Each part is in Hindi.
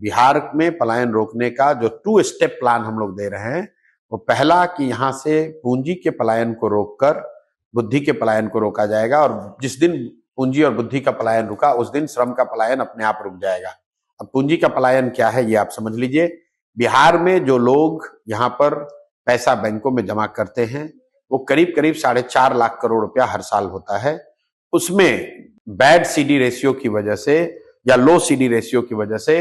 बिहार में पलायन रोकने का जो 2 स्टेप प्लान हम लोग दे रहे हैं, वो पहला कि यहाँ से पूंजी के पलायन को रोककर बुद्धि के पलायन को रोका जाएगा, और जिस दिन पूंजी और बुद्धि का पलायन रुका उस दिन श्रम का पलायन अपने आप रुक जाएगा। अब पूंजी का पलायन क्या है ये आप समझ लीजिए। बिहार में जो लोग यहाँ पर पैसा बैंकों में जमा करते हैं वो करीब करीब 4.5 लाख करोड़ रुपया हर साल होता है। उसमें बैड सीडी रेशियो की वजह से या लो सीडी रेशियो की वजह से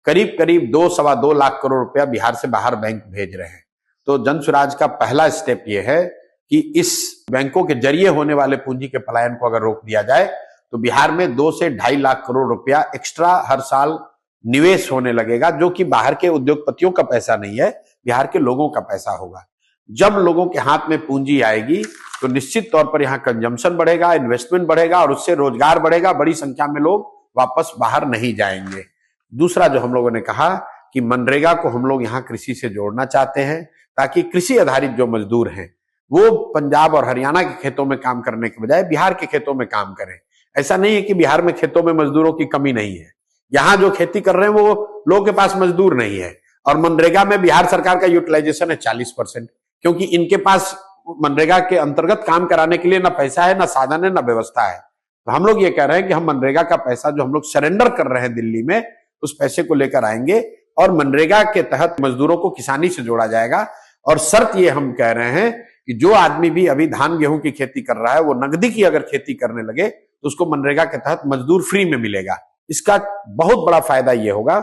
करीब करीब 2-2.25 लाख करोड़ रुपया बिहार से बाहर बैंक भेज रहे हैं। तो जन स्वराज का पहला स्टेप यह है कि इस बैंकों के जरिए होने वाले पूंजी के पलायन को अगर रोक दिया जाए तो बिहार में 2 से 2.5 लाख करोड़ रुपया एक्स्ट्रा हर साल निवेश होने लगेगा, जो कि बाहर के उद्योगपतियों का पैसा नहीं है, बिहार के लोगों का पैसा होगा। जब लोगों के हाथ में पूंजी आएगी तो निश्चित तौर पर यहाँ कंजम्पशन बढ़ेगा, इन्वेस्टमेंट बढ़ेगा और उससे रोजगार बढ़ेगा, बड़ी संख्या में लोग वापस बाहर नहीं जाएंगे। दूसरा जो हम लोगों ने कहा कि मनरेगा को हम लोग यहाँ कृषि से जोड़ना चाहते हैं, ताकि कृषि आधारित जो मजदूर हैं वो पंजाब और हरियाणा के खेतों में काम करने के बजाय बिहार के खेतों में काम करें। ऐसा नहीं है कि बिहार में खेतों में मजदूरों की कमी नहीं है, यहाँ जो खेती कर रहे हैं वो लोगों के पास मजदूर नहीं है। और मनरेगा में बिहार सरकार का यूटिलाइजेशन है 40%, क्योंकि इनके पास मनरेगा के अंतर्गत काम कराने के लिए ना पैसा है, ना साधन है, ना व्यवस्था है। तो हम लोग ये कह रहे हैं कि हम मनरेगा का पैसा जो हम लोग सरेंडर कर रहे हैं दिल्ली में, उस पैसे को लेकर आएंगे और मनरेगा के तहत मजदूरों को किसानी से जोड़ा जाएगा। और शर्त ये हम कह रहे हैं कि जो आदमी भी अभी धान गेहूं की खेती कर रहा है वो नकदी की अगर खेती करने लगे तो उसको मनरेगा के तहत मजदूर फ्री में मिलेगा। इसका बहुत बड़ा फायदा ये होगा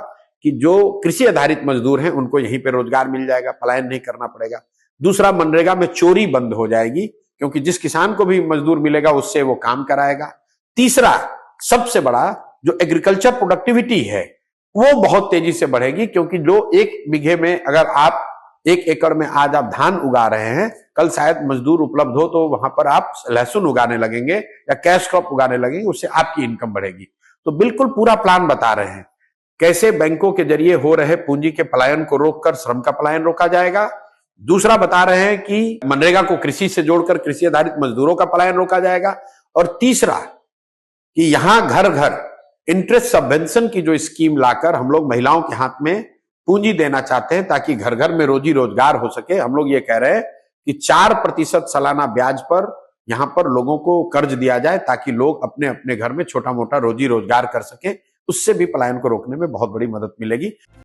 कि जो कृषि आधारित मजदूर हैं उनको यहीं पे रोजगार मिल जाएगा, पलायन नहीं करना पड़ेगा। दूसरा, मनरेगा में चोरी बंद हो जाएगी, क्योंकि जिस किसान को भी मजदूर मिलेगा उससे वो काम कराएगा। तीसरा, सबसे बड़ा, जो एग्रीकल्चर प्रोडक्टिविटी है वो बहुत तेजी से बढ़ेगी, क्योंकि जो 1 बीघे में अगर आप 1 एकड़ में आज आप धान उगा रहे हैं, कल शायद मजदूर उपलब्ध हो तो वहां पर आप लहसुन उगाने लगेंगे या कैश क्रॉप उगाने लगेंगे, उससे आपकी इनकम बढ़ेगी। तो बिल्कुल पूरा प्लान बता रहे हैं कैसे बैंकों के जरिए हो रहे पूंजी के पलायन को रोककर श्रम का पलायन रोका जाएगा। दूसरा, बता रहे हैं कि मनरेगा को कृषि से जोड़कर कृषि आधारित मजदूरों का पलायन रोका जाएगा। और तीसरा, कि यहां घर घर इंटरेस्ट सबवेंशन की जो स्कीम लाकर हम लोग महिलाओं के हाथ में पूंजी देना चाहते हैं, ताकि घर घर में रोजी रोजगार हो सके। हम लोग ये कह रहे हैं कि 4% सालाना ब्याज पर यहां पर लोगों को कर्ज दिया जाए, ताकि लोग अपने अपने घर में छोटा मोटा रोजी रोजगार कर सके। उससे भी पलायन को रोकने में बहुत बड़ी मदद मिलेगी।